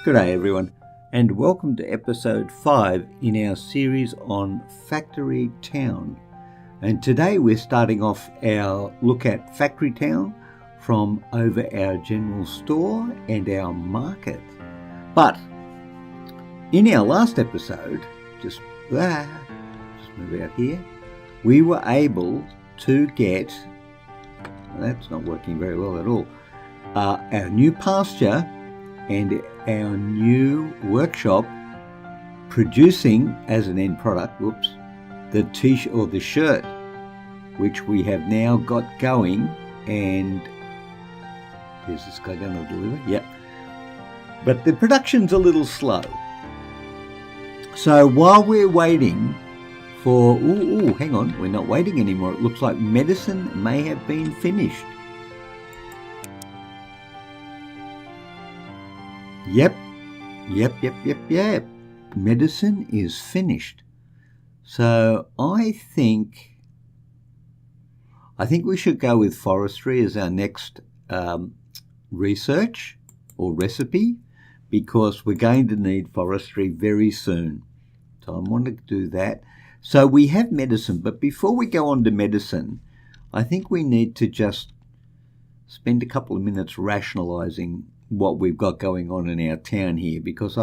G'day everyone, and welcome to episode 5 in our series on Factory Town. And today we're starting off our look at Factory Town from over our general store and our market. But in our last episode, just move out here, we were able to get, that's not working very well at all, our new pasture and our new workshop producing as an end product, the t-shirt or the shirt, which we have now got going. And is this guy going to deliver? Yep. But the production's a little slow. So while we're waiting for, hang on, we're not waiting anymore. It looks like medicine may have been finished. Yep. Medicine is finished. So I think we should go with forestry as our next research or recipe, because we're going to need forestry very soon. So I want to do that. So we have medicine, but before we go on to medicine, I think we need to just spend a couple of minutes rationalizing what we've got going on in our town here, because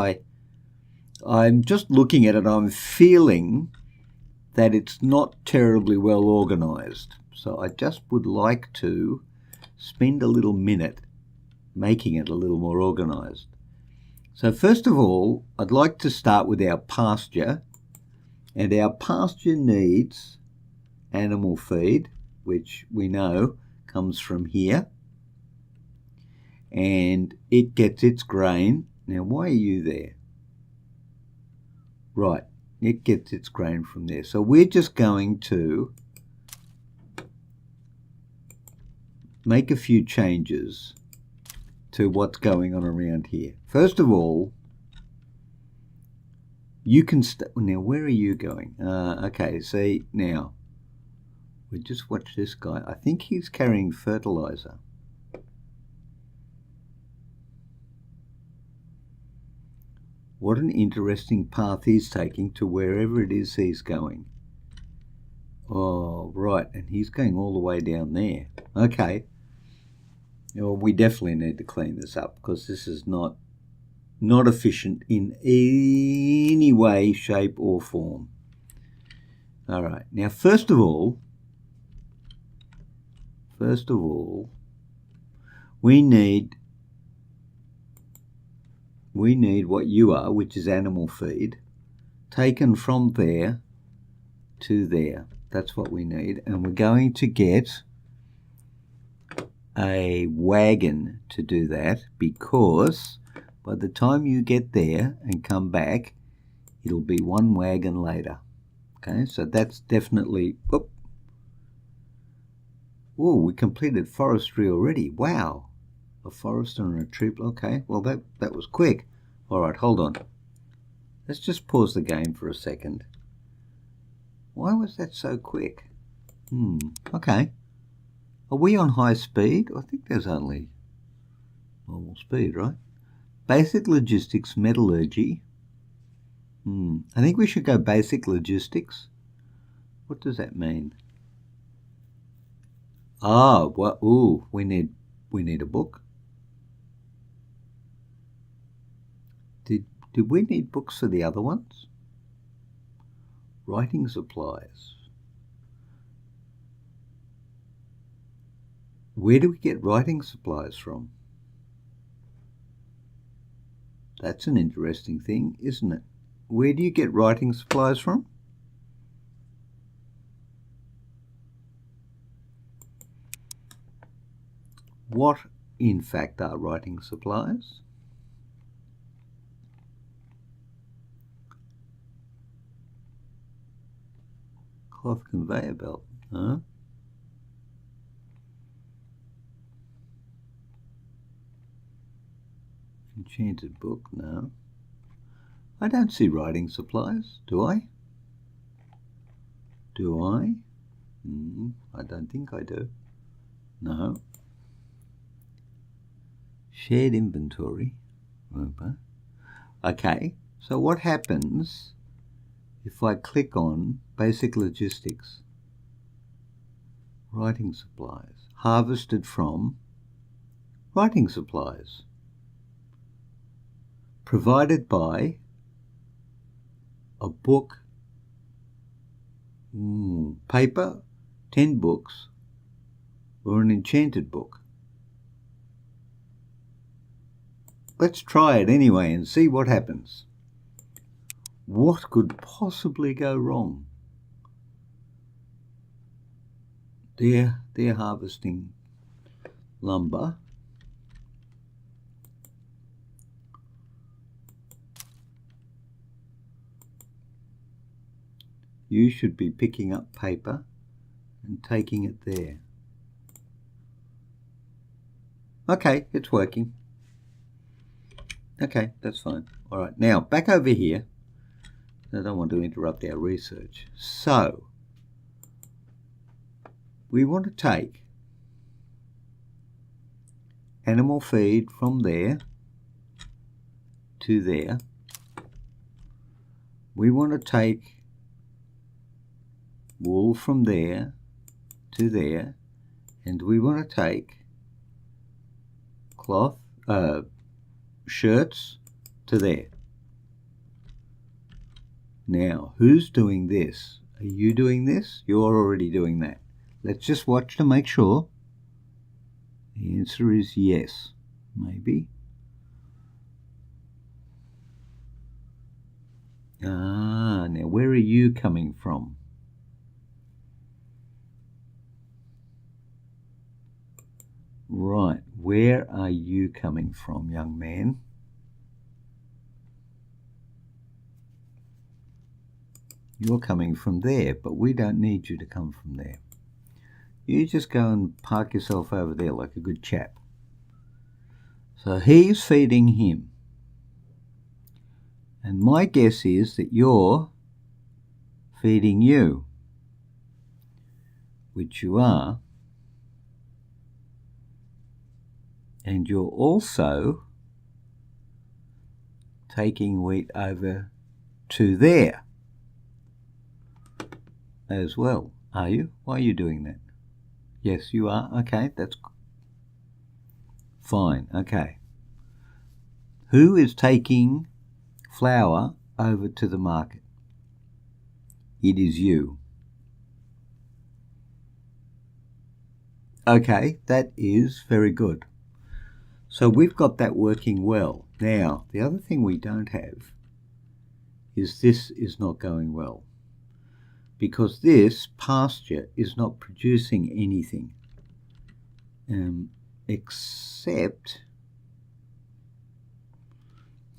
I'm just looking at it, I'm feeling that it's not terribly well organized. So I just would like to spend a little minute making it a little more organized. So first of all, I'd like to start with our pasture, and our pasture needs animal feed, which we know comes from here. And it gets its grain. Now, why are you there? Right, it gets its grain from there. So we're just going to make a few changes to what's going on around here. First of all, you can now, where are you going? Okay, see, now, we just watch this guy. I think he's carrying fertilizer. What an interesting path he's taking to wherever it is he's going. Oh, right, and he's going all the way down there. Okay. Well, we definitely need to clean this up, because this is not efficient in any way, shape, or form. All right. Now, first of all, we need what you are, which is animal feed, taken from there to there. That's what we need. And we're going to get a wagon to do that, because by the time you get there and come back, it'll be one wagon later. Okay, so that's definitely... Oh, we completed forestry already. Wow. A forester and a tree. Okay, well, that was quick. All right, hold on. Let's just pause the game for a second. Why was that so quick? Okay. Are we on high speed? I think there's only normal speed, right? Basic logistics, metallurgy. I think we should go basic logistics. What does that mean? We need a book. Did we need books for the other ones? Writing supplies. Where do we get writing supplies from? That's an interesting thing, isn't it? Where do you get writing supplies from? What, in fact, are writing supplies? Cloth conveyor belt, huh? Enchanted book, no. I don't see writing supplies, do I? Do I? I don't think I do. No. Shared inventory. Okay, so what happens if I click on basic logistics, writing supplies, harvested from writing supplies, provided by a book, paper, 10 books, or an enchanted book. Let's try it anyway and see what happens. What could possibly go wrong? They're harvesting lumber. You should be picking up paper and taking it there. Okay, it's working. Okay, that's fine. All right, now back over here. I don't want to interrupt our research. So, we want to take animal feed from there to there. We want to take wool from there to there, and we want to take cloth, shirts to there. Now, who's doing this? Are you doing this? You're already doing that. Let's just watch to make sure. The answer is yes, maybe. Now where are you coming from? Right, where are you coming from, young man? You're coming from there, but we don't need you to come from there. You just go and park yourself over there like a good chap. So he's feeding him. And my guess is that you're feeding you, which you are. And you're also taking wheat over to there as well. Are you? Why are you doing that? Yes, you are. Okay, that's fine. Okay. Who is taking flour over to the market? It is you. Okay, that is very good. So we've got that working well. Now, the other thing we don't have is this is not going well, because this pasture is not producing anything except,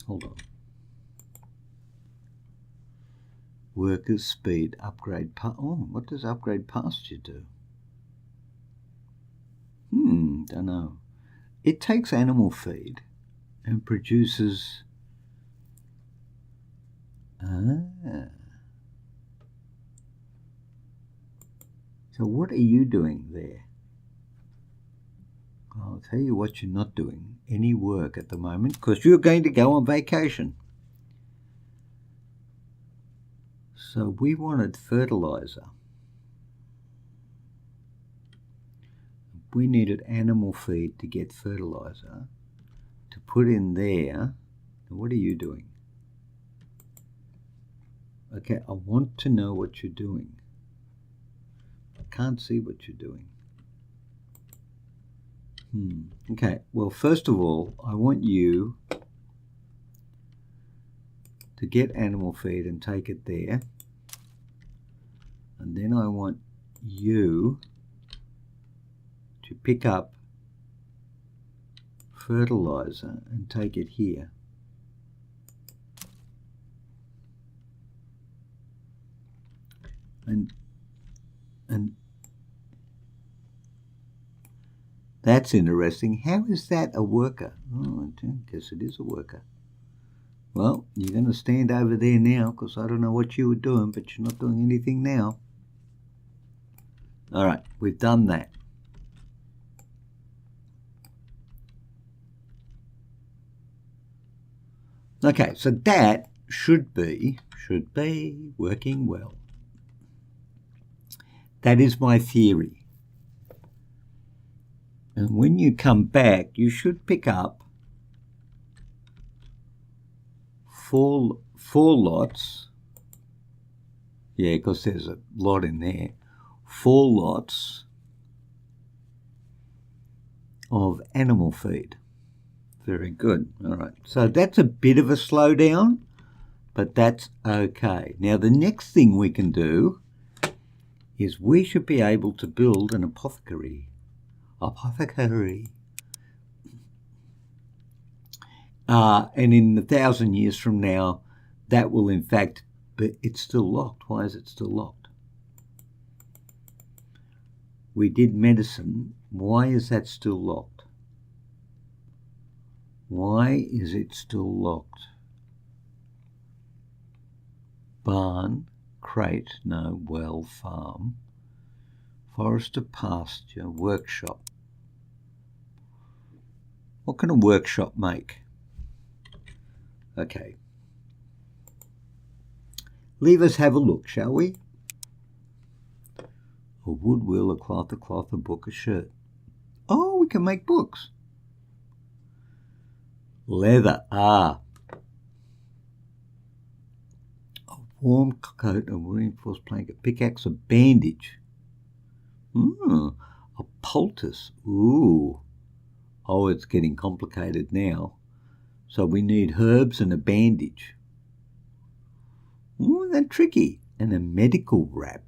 hold on, workers speed upgrade. What does upgrade pasture do? Don't know. It takes animal feed and produces. So what are you doing there? I'll tell you what you're not doing. Any work at the moment, because you're going to go on vacation. So we wanted fertilizer. We needed animal feed to get fertilizer to put in there. What are you doing? Okay, I want to know what you're doing. I can't see what you're doing. Okay, well, first of all, I want you to get animal feed and take it there. And then I want you to pick up fertilizer and take it here. And that's interesting. How is that a worker? Oh, I guess it is a worker. Well, you're going to stand over there now, because I don't know what you were doing, but you're not doing anything now. All right, we've done that. Okay, so that should be working well. That is my theory. And when you come back, you should pick up four lots. Yeah, because there's a lot in there. 4 lots of animal feed. Very good. All right. So that's a bit of a slowdown, but that's okay. Now, the next thing we can do is we should be able to build an apothecary. And in 1,000 years from now, that will in fact, but it's still locked. Why is it still locked? We did medicine. Why is that still locked? Why is it still locked? Barn, crate, no, well, farm, forest of pasture, workshop. What can a workshop make? Okay. Leave us have a look, shall we? A wood wheel, a cloth, a book, a shirt. Oh, we can make books. Leather, a warm coat, a reinforced blanket, pickaxe, a bandage. A poultice. Ooh. Oh, it's getting complicated now. So we need herbs and a bandage. Ooh, that's tricky. And a medical wrap.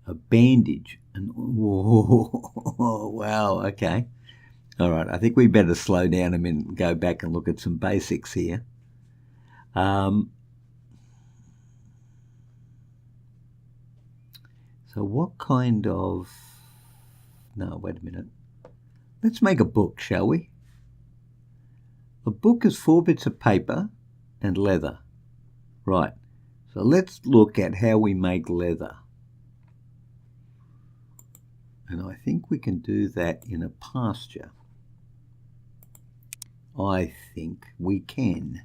A bandage. And oh, wow, okay. All right, I think we better slow down a minute and go back and look at some basics here. So what kind of... No, wait a minute. Let's make a book, shall we? A book is 4 bits of paper and leather. Right, so let's look at how we make leather. And I think we can do that in a pasture. I think we can.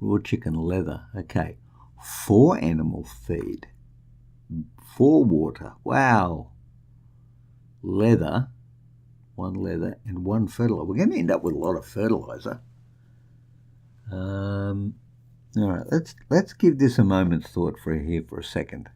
Raw chicken leather. Okay, 4 animal feed, 4 water. Wow. Leather, 1 leather and 1 fertilizer. We're going to end up with a lot of fertilizer. All right, let's give this a moment's thought for a second.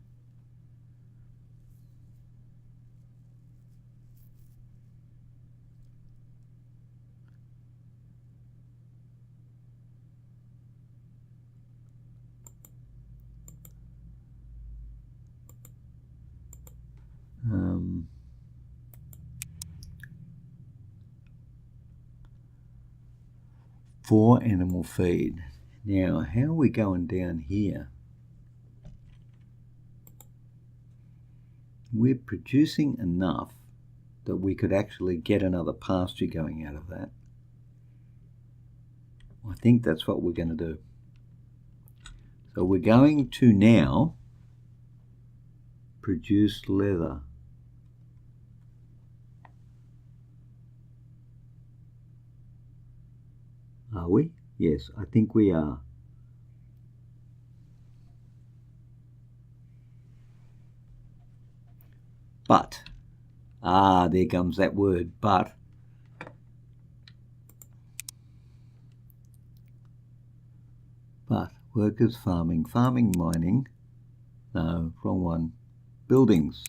For animal feed. Now, how are we going down here? We're producing enough that we could actually get another pasture going out of that. I think that's what we're going to do. So we're going to now produce leather. Are we? Yes, I think we are. But, there comes that word, but. But, workers, farming, mining. No, wrong one. Buildings.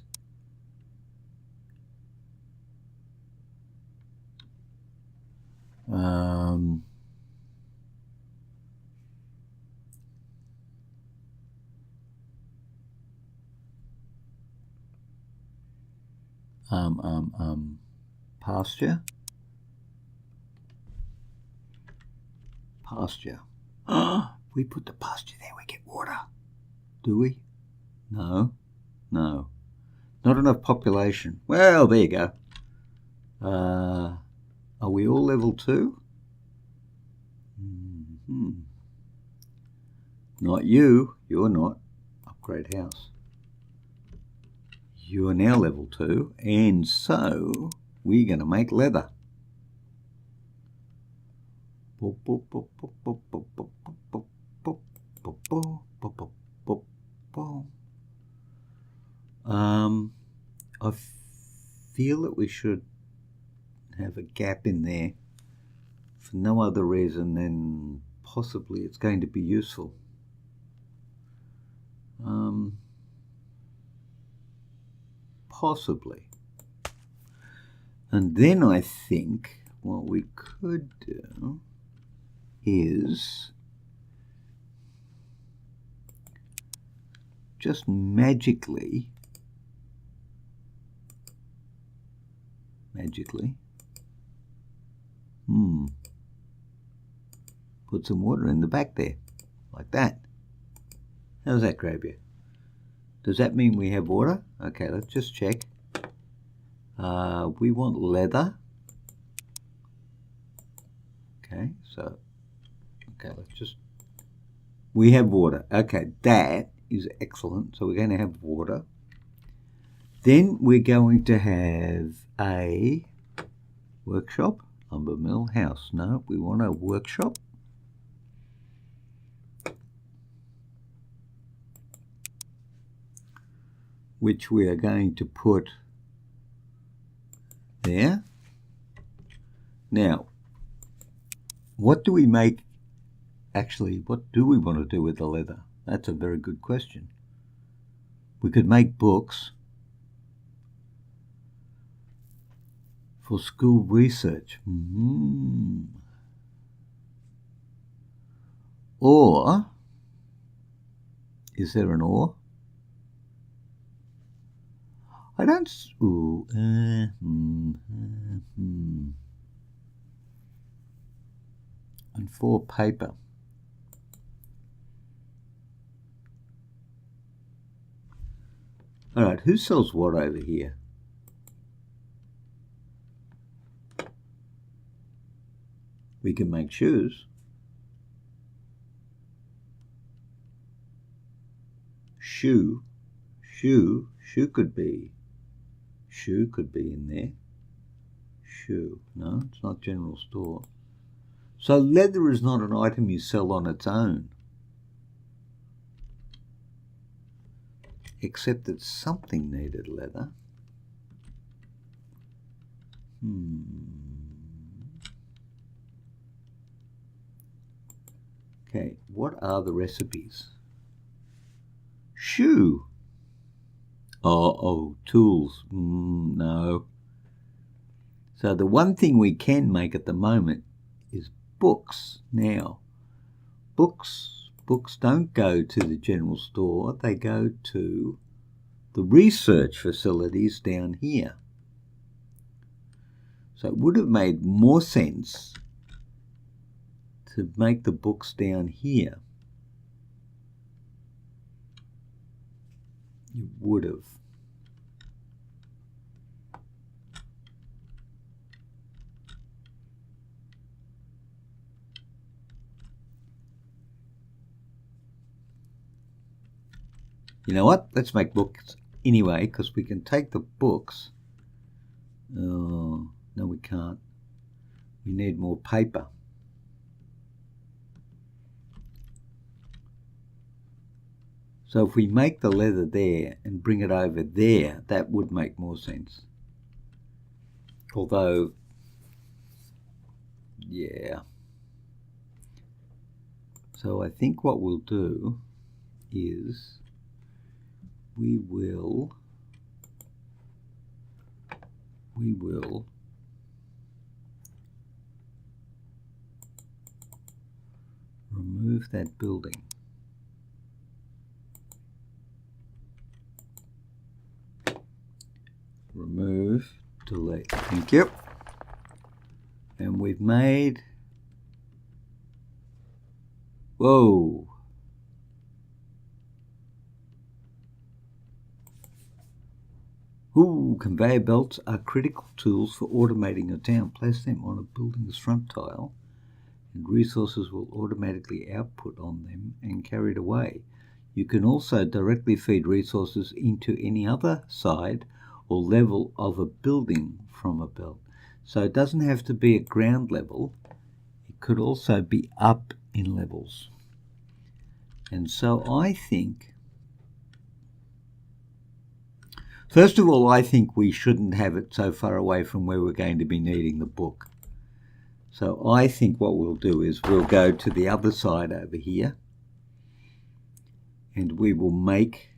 Pasture. We put the pasture there, we get water. Do we? No. Not enough population. Well, there you go. Are we all level 2? Not you. You're not. Upgrade house. You are now level 2, and so we're going to make leather. I feel that we should have a gap in there for no other reason than possibly it's going to be useful. Possibly. And then I think what we could do is just magically put some water in the back there, like that. How's that grab you? Does that mean we have water? Okay, let's just check. We want leather. Okay, we have water. Okay, that is excellent. So we're going to have water. Then we're going to have a workshop, lumber mill, house. No, we want a workshop. Which we are going to put there. Now, what do we make? Actually, what do we want to do with the leather? That's a very good question. We could make books for school research. Or, is there an or? I don't. And for paper. All right, who sells what over here? We can make shoes. Shoe could be in there. Shoe, no, it's not general store. So leather is not an item you sell on its own. Except that something needed leather. Okay, what are the recipes? Shoe. Oh, tools. No. So the one thing we can make at the moment is books. Now, books don't go to the general store. They go to the research facilities down here. So it would have made more sense to make the books down here. You would have. You know what? Let's make books anyway, because we can take the books. Oh, no, we can't. We need more paper. So if we make the leather there and bring it over there, that would make more sense. Although, yeah. So I think what we'll do is we will remove that building. Remove, delete. Thank you. And we've made, whoa. Conveyor belts are critical tools for automating a town. Place them on a building's front tile and resources will automatically output on them and carried away. You can also directly feed resources into any other side or level of a building from a belt. So it doesn't have to be at ground level. It it could also be up in levels. And so I think, first of all, I think we shouldn't have it so far away from where we're going to be needing the book. So I think what we'll do is we'll go to the other side over here, and we will make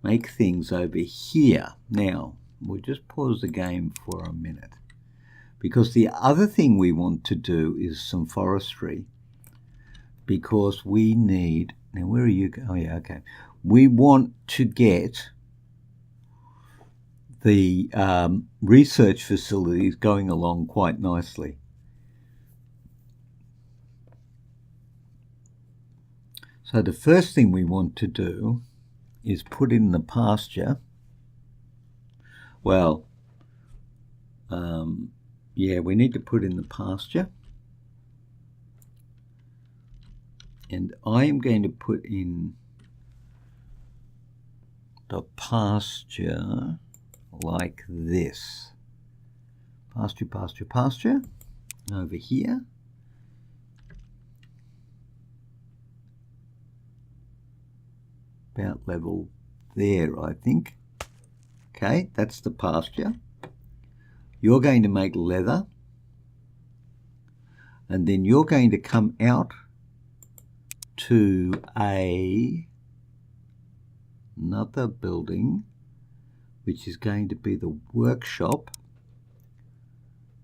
things over here. Now, we'll just pause the game for a minute, because the other thing we want to do is some forestry, because we need, now where are you? Oh yeah, okay. We want to get the research facilities going along quite nicely. So the first thing we want to do is put in the pasture. Well, yeah, we need to put in the pasture. And I am going to put in the pasture like this. Pasture, pasture, pasture. Over here. About level there, I think. Okay, that's the pasture. You're going to make leather. And then you're going to come out to another building, which is going to be the workshop,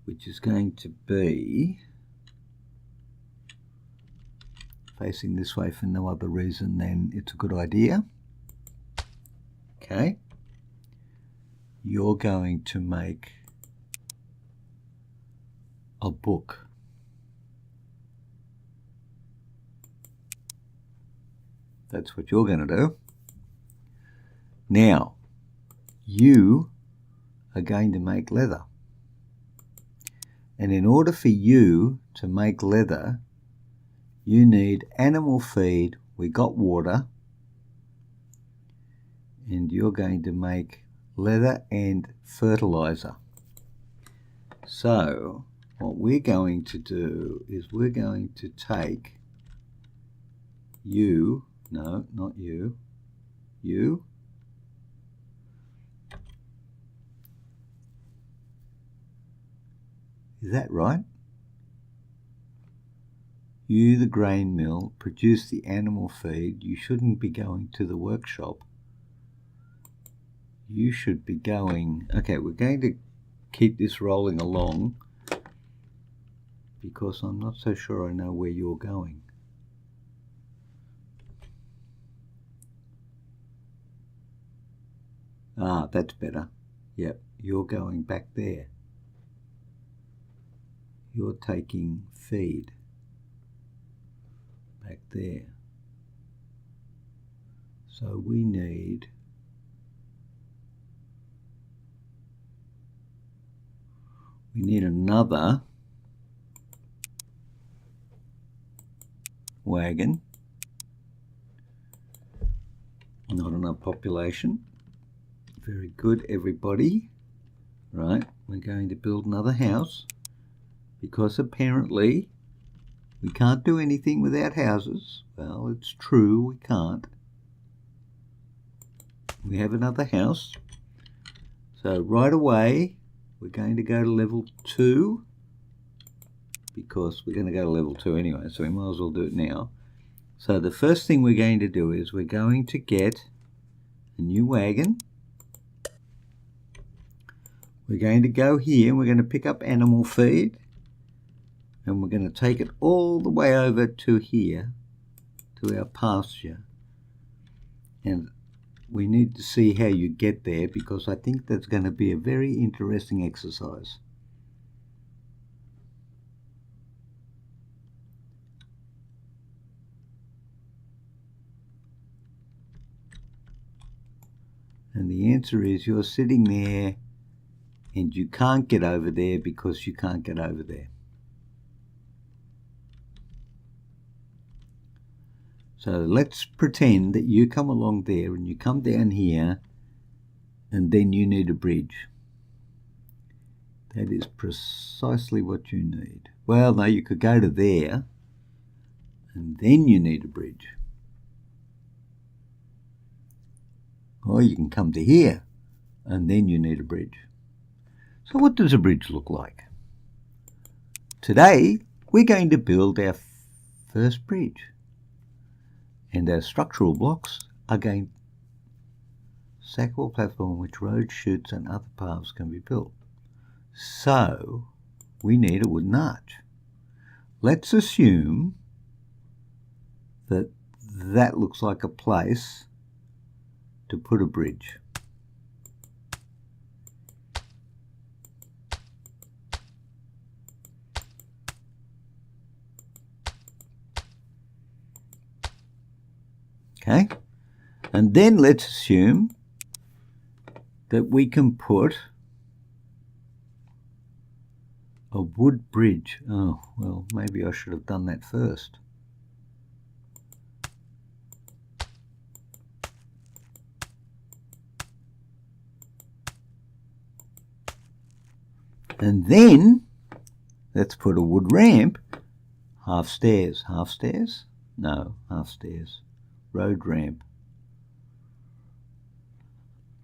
which is going to be facing this way for no other reason than it's a good idea. Okay. You're going to make a book. That's what you're going to do. Now, you are going to make leather. And in order for you to make leather, you need animal feed. We got water. And you're going to make leather and fertilizer. So, what we're going to do is we're going to take you, no, not you, you, is that right? You, the grain mill, produce the animal feed. You shouldn't be going to the workshop. You should be going, okay, we're going to keep this rolling along because I'm not so sure I know where you're going. Ah, that's better. Yep, you're going back there. You're taking feed back there. So we need another wagon. Not enough population. Very good, everybody. Right, we're going to build another house because apparently we can't do anything without houses. Well, it's true, we can't. We have another house. So right away, we're going to go to level 2 because we're going to go to level 2 anyway, so we might as well do it now. So the first thing we're going to do is we're going to get a new wagon. We're going to go here and we're going to pick up animal feed and we're going to take it all the way over to here, to our pasture. And we need to see how you get there because I think that's going to be a very interesting exercise. And the answer is you're sitting there and you can't get over there because you can't get over there. So let's pretend that you come along there and you come down here and then you need a bridge. That is precisely what you need. Well, no, you could go to there, and then you need a bridge. Or you can come to here, and then you need a bridge. So what does a bridge look like? Today, we're going to build our first bridge. And our structural blocks are going stackable platform on which roads, chutes and other paths can be built. So, we need a wooden arch. Let's assume that that looks like a place to put a bridge. Okay, and then let's assume that we can put a wood bridge. Oh, well, maybe I should have done that first. And then let's put a wood ramp, half stairs. Half stairs? No, half stairs. Road ramp.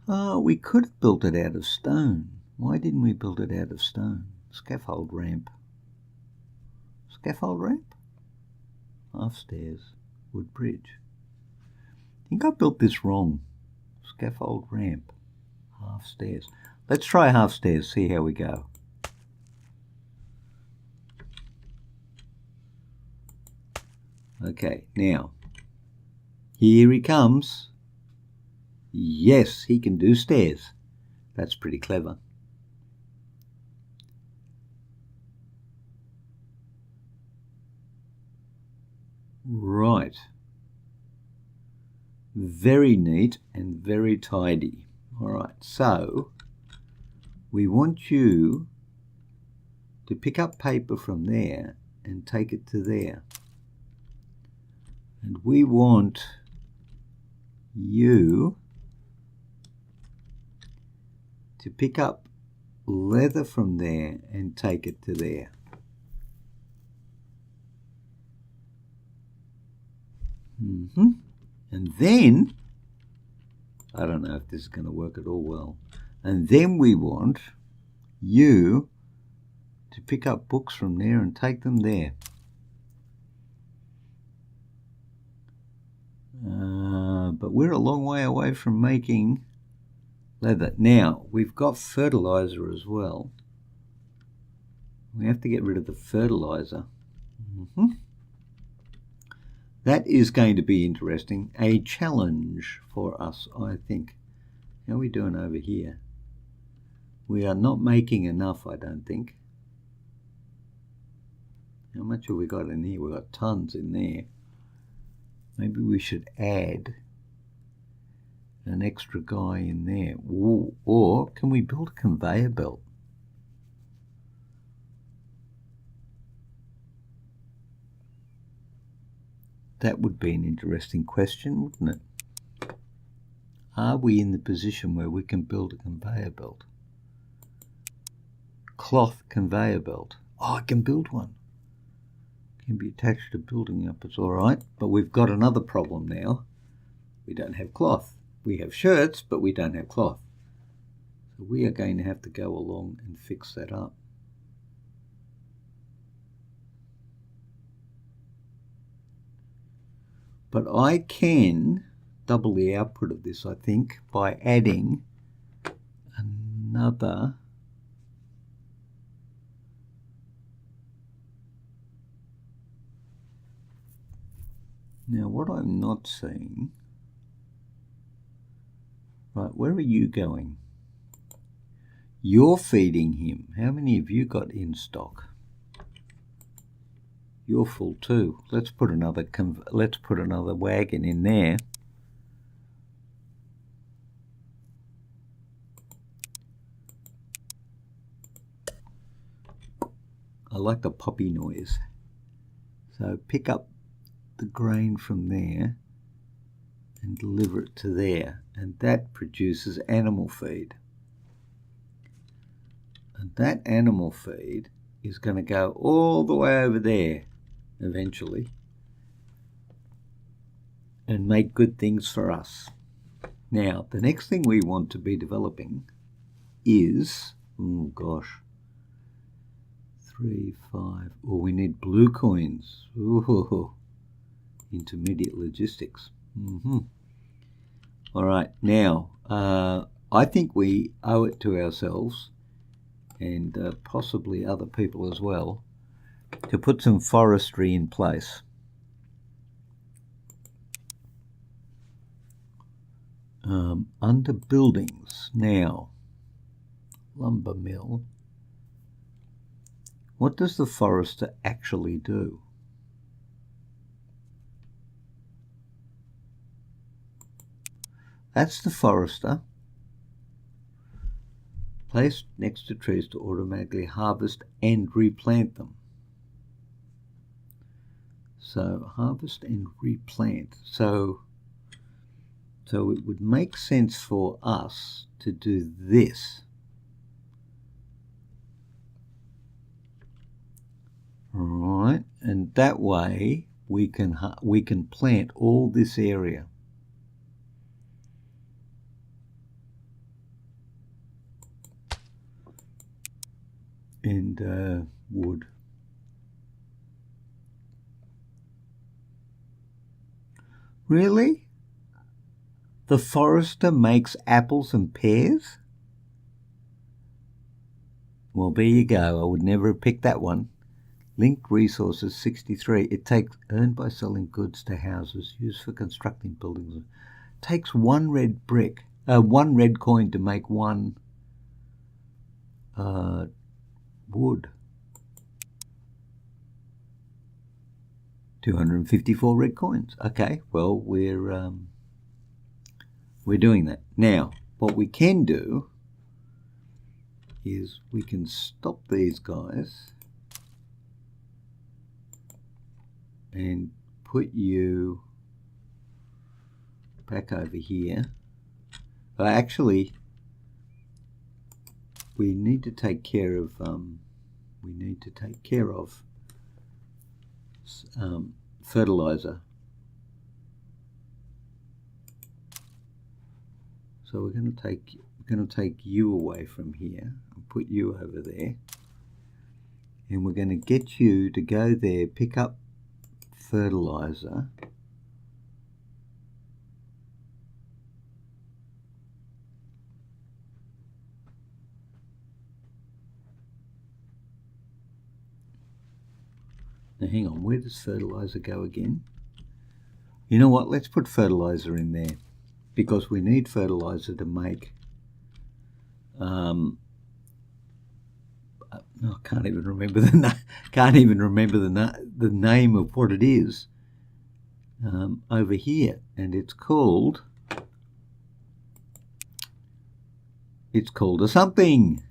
Oh, we could have built it out of stone. Why didn't we build it out of stone? Scaffold ramp. Scaffold ramp? Half stairs. Wood bridge. I think I built this wrong. Scaffold ramp. Half stairs. Let's try half stairs, see how we go. Okay, now, here he comes. Yes, he can do stairs. That's pretty clever. Right. Very neat and very tidy. All right, so we want you to pick up paper from there and take it to there. And we want you to pick up leather from there and take it to there. And then, I don't know if this is going to work at all well, and then we want you to pick up books from there and take them there. But we're a long way away from making leather. Now, we've got fertilizer as well. We have to get rid of the fertilizer. That is going to be interesting. A challenge for us, I think. How are we doing over here? We are not making enough, I don't think. How much have we got in here? We've got tons in there. Maybe we should add an extra guy in there. Ooh, or can we build a conveyor belt? That would be an interesting question, wouldn't it? Are we in the position where we can build a conveyor belt? Cloth conveyor belt. Oh, I can build one. Can be attached to building up, it's all right. But we've got another problem now. We don't have cloth. We have shirts, but we don't have cloth. So we are going to have to go along and fix that up. But I can double the output of this, I think, by adding another Now, what I'm not seeing, right, where are you going? You're feeding him. How many have you got in stock? You're full too. Let's put another wagon in there. I like the poppy noise. So pick up the grain from there and deliver it to there, and that produces animal feed. And that animal feed is going to go all the way over there eventually and make good things for us. Now, the next thing we want to be developing is, oh gosh, 3, 5, we need blue coins. Ooh, intermediate logistics. All right, now, I think we owe it to ourselves and possibly other people as well to put some forestry in place. Under buildings, now, lumber mill. What does the forester actually do? That's the forester, placed next to trees to automatically harvest and replant them. So harvest and replant. So it would make sense for us to do this. All right, and that way we can plant all this area. And wood. Really? The forester makes apples and pears? Well, there you go. I would never have picked that one. Linked resources 63. It takes earned by selling goods to houses used for constructing buildings. It takes one red coin to make one wood. 254 red coins. Okay, well, we're doing that. Now, what we can do is we can stop these guys and put you back over here. Actually, we need to take care of fertilizer. So we're going to take you away from here and put you over there, and we're going to get you to go there, pick up fertilizer. Now hang on, where does fertilizer go again? You know what, let's put fertilizer in there, because we need fertilizer to make I can't even remember the name of what it is over here, and it's called a something,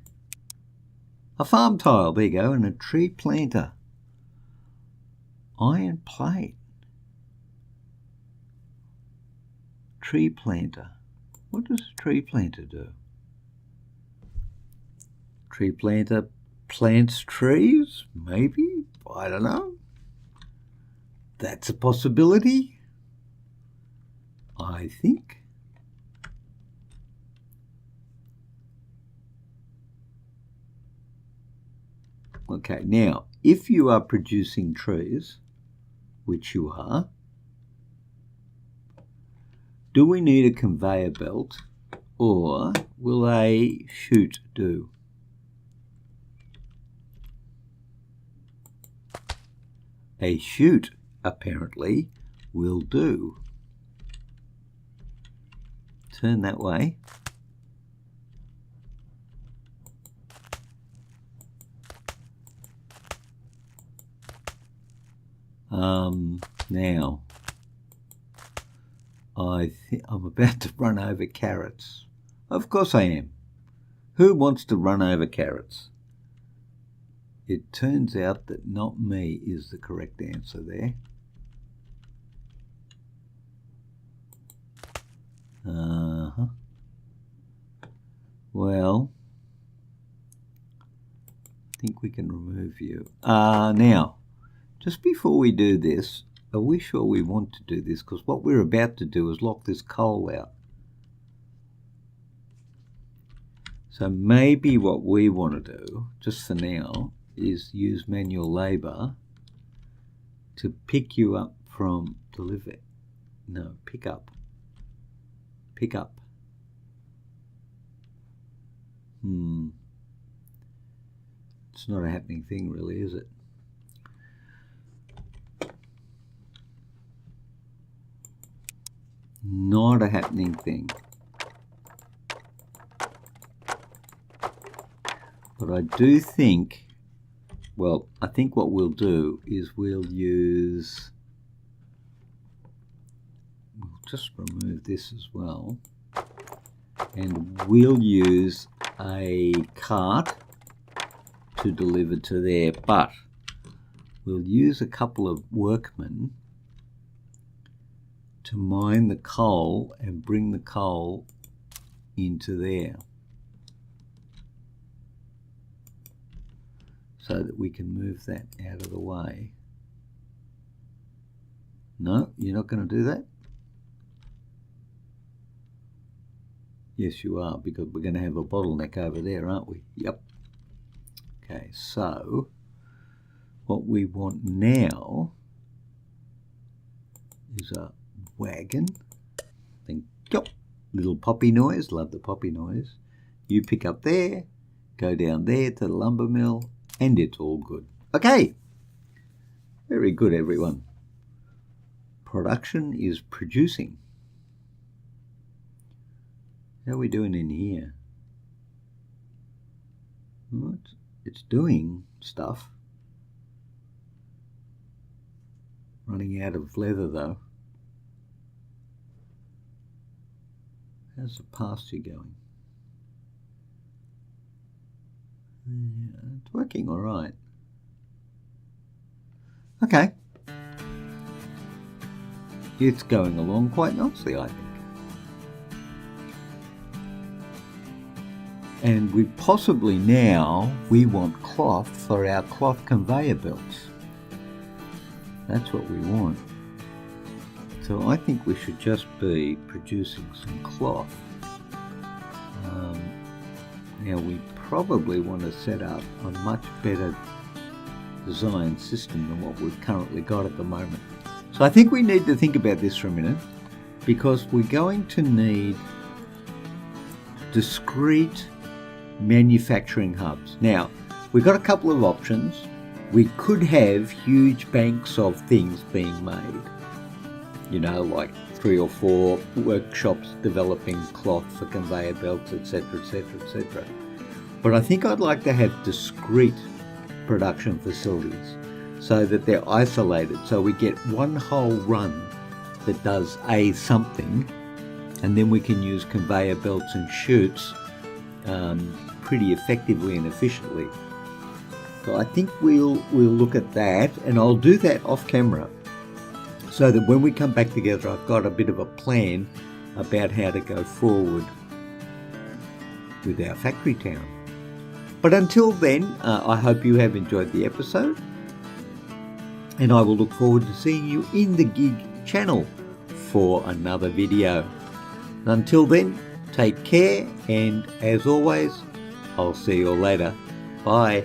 a farm tile. There you go, and a tree planter. Iron plate. Tree planter. What does a tree planter do? Tree planter plants trees? Maybe? I don't know. That's a possibility, I think. Okay, now, if you are producing trees, which you are, do we need a conveyor belt, or will a chute do? A chute, apparently, will do. Turn that way. Now, I think I'm about to run over carrots. Of course I am. Who wants to run over carrots? It turns out that not me is the correct answer there. Well, I think we can remove you. Now, just before we do this, are we sure we want to do this? Because what we're about to do is lock this coal out. So maybe what we want to do, just for now, is use manual labour to pick you up from deliver. No, pick up. Pick up. It's not a happening thing really, is it? Not a happening thing. But I do think, well, I think what we'll do is we'll just remove this as well, and we'll use a cart to deliver to there, but we'll use a couple of workmen to mine the coal and bring the coal into there so that we can move that out of the way. No, you're not going to do that? Yes, you are, because we're going to have a bottleneck over there, aren't we? Yep. Okay, so what we want now is a wagon. Think, yep, little poppy noise, love the poppy noise. You pick up there, go down there to the lumber mill, and it's all good. Okay, very good, everyone. Production is producing. How are we doing in here? What? It's doing stuff. Running out of leather though. How's the pasture going? Yeah, it's working all right. Okay. It's going along quite nicely, I think. And we possibly now, we want cloth for our cloth conveyor belts. That's what we want. So I think we should just be producing some cloth. Now we probably want to set up a much better design system than what we've currently got at the moment. So I think we need to think about this for a minute, because we're going to need discrete manufacturing hubs. Now, we've got a couple of options. We could have huge banks of things being made, you know, like 3 or 4 workshops developing cloth for conveyor belts, etc., etc., etc. But I think I'd like to have discrete production facilities so that they're isolated, so we get one whole run that does something, and then we can use conveyor belts and chutes pretty effectively and efficiently. So I think we'll look at that, and I'll do that off camera so that when we come back together I've got a bit of a plan about how to go forward with our factory town. But until then, I hope you have enjoyed the episode, and I will look forward to seeing you in the gig channel for another video. Until then, take care, and as always, I'll see you all later. Bye.